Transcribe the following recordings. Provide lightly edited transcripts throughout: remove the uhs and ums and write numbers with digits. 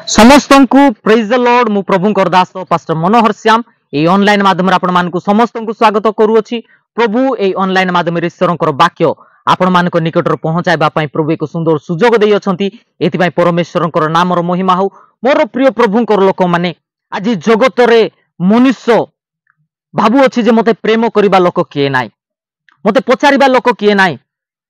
समस्त को praise the Lord मु प्रभु दास पास्टर मनोहर श्याम ये ऑनलाइन माध्यम आपण मानकु समस्त को स्वागत करूछि। प्रभु ये ऑनलाइन माध्यम ईश्वर वाक्य आपण मानक निकटर पहुंचाइबा पई प्रभु एक सुंदर सुजोग देई अछंती। एथिबाई परमेश्वरकर नामर महिमा हो। मोर प्रिय प्रभुकर लोक माने आज जगत रे मनुष्य भाबु अछि जे मते प्रेम करिबा लोक किए नाइ, मते पचारिबा लोक किए नाइ,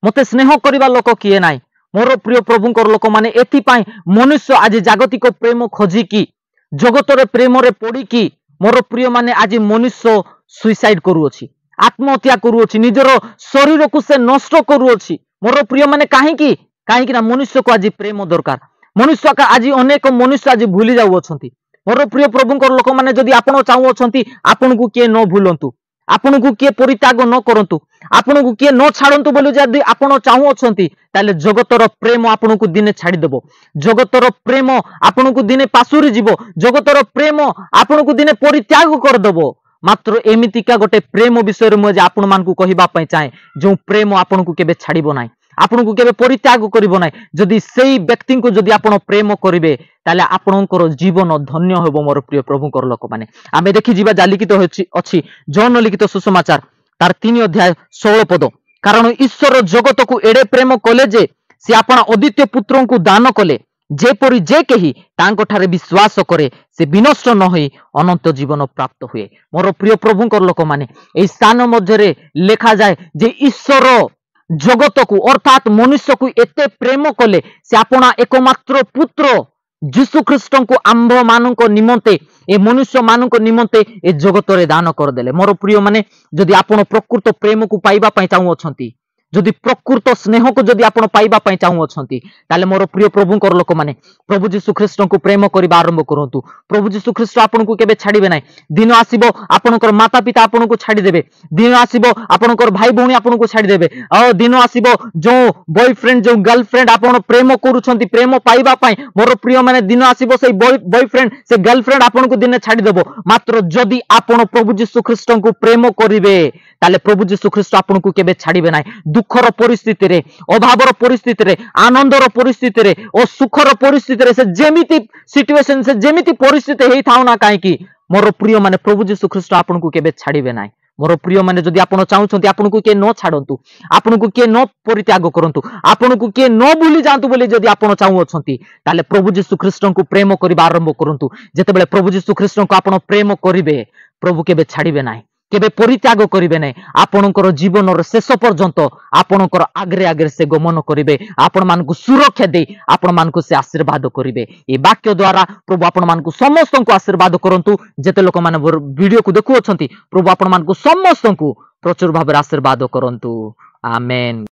मते स्नेह करिबा लोक किए नाइ। मोर प्रिय प्रभुकर लोक माने एथिपाई मनुष्य आज जागतिक प्रेम खोजिकी जगत रे प्रेम रे पड़िकी मोर प्रिय माने आज मनुष्य सुइसाइड करूअछि, आत्महत्या करूअछि, निजर शरीर को से नष्ट करूअछि। मोर प्रिय माने काहेकि ना मनुष्य को आज प्रेम दरकार। मनुष्य का आज अनेक मनुष्य आज भूली जाउ अछंती। मोर प्रिय प्रभुकर लोक माने जदि आपण चाहू अछंती आपण को किए न भूलंतु, आपण को किए परित्याग न करंतु, आपण को किए न छाड़ंतु बोली जदि आपण चाहू अछंती ताले जगतर प्रेम आपण को दिने छाड़ी देबो, जगतर प्रेम आपण को दिने पासुरी जीवो, जगतर प्रेम आपण को दिने परित्याग कर देबो। मात्र एमितिका गोटे प्रेम विषय रे मु जे आपण मान को कहिबा पई चाहे जो प्रेम आपण को केबे छाड़िबो नाही, आपण को केबे परित्याग करिबो नाही। जदि सेई व्यक्ति को जदि आपण प्रेम करिवे ताले आपणकर जीवन धन्य होबो। मोर प्रिय प्रभुकर लोक माने आमे देखि जीवा जालिकित अछि जौन लिखित सुसमाचार तार 3 अध्याय 16 पद। कारण ईश्वर जगत को एडे प्रेम कले जे से आपण अद्वितीय पुत्र को दान कले जेपरि जे केही तांको ठारे विश्वास करे से विनष्ट न होई अनंत जीवन प्राप्त हुए। मोर प्रिय प्रभुकर लोक माने एई स्थान मध्य रे लेखा जाए जे ईश्वर जगत को अर्थात मनुष्य को एते प्रेम कले से अपना एकमात्र पुत्र जीशु ख्रीष्ट को आंभ मानक निमंते ए मनुष्य मानक निमंते ए जगत रे दान कर देले। मोर प्रिय माने जदि आपण प्रकृत प्रेम को पाइबा पई चाहू अछंती, जदि प्रकृत स्नेह को जदि आपण पाइबा पई चाहू अछंती ताले मोर प्रिय प्रभुकर लोक माने प्रभु जीशु ख्रीष्ट को प्रेम करिबा आरंभ करंतु। प्रभु जीशु ख्रीष्ट आपण को केबे छाड़िबे नाही। दिन आसीबो आपणकर माता पिता आपण को छाड़ी देबे, दिन आसीबो आपणकर भाई भौणी आपण को छाड़ी देबे, आ दिन आसीबो जो बॉयफ्रेंड जो गर्लफ्रेंड आपण प्रेम करूछंती प्रेम पाइबा पई मोर प्रिय माने दिन आसीबो से बॉयफ्रेंड से गर्लफ्रेंड आपण को दिने छाड़ी देबो। मात्र जदि आपण प्रभु जीशु ख्रीष्ट को प्रेम करिवे ताले प्रभु जीशु ख्रीष्ट आपण को केबे छाड़िबे नाही। दुखर परिस्थिति रे, अभावर परिस्थिति रे, आनंदर परिस्थिति रे और सुखर परिस्थिति रे से जेमिति सिचुएशन से जेमिति परिस्थिति हेई थाउ ना काहेकि मोर प्रिय माने प्रभु जीशु ख्रीष्ट आपण को केबे छाड़िबे नाही। मोर प्रिय माने जदि आपण चाहउछंती आपण को के न छाडंतु, आपण को के न परित्याग करंतु, आपण को के न भूली जांतु बोली जदि आपण चाहू अछंती ताले प्रभु जीशु ख्रीष्ट को प्रेम करिबा आरंभ करंतु। जेतेबेले प्रभु जीशु ख्रीष्ट को आपण प्रेम करिवे प्रभु केबे छाड़िबे नाही, केबे परित्याग करिवे नै। आपणकर जीवन शेष पर्यंत आपणकर आगरे आगरे से गमन करिवे, आपण मान को सुरक्षा दे आपण मान को से आशीर्वाद करिवे। ए वाक्य द्वारा प्रभु आपण मान को समस्त को आशीर्वाद करंतु। जेते लोक माने वीडियो को देखु अछंती प्रभु आपण मान को समस्त को प्रचुर भाबे आशीर्वाद करंतु। आमेन।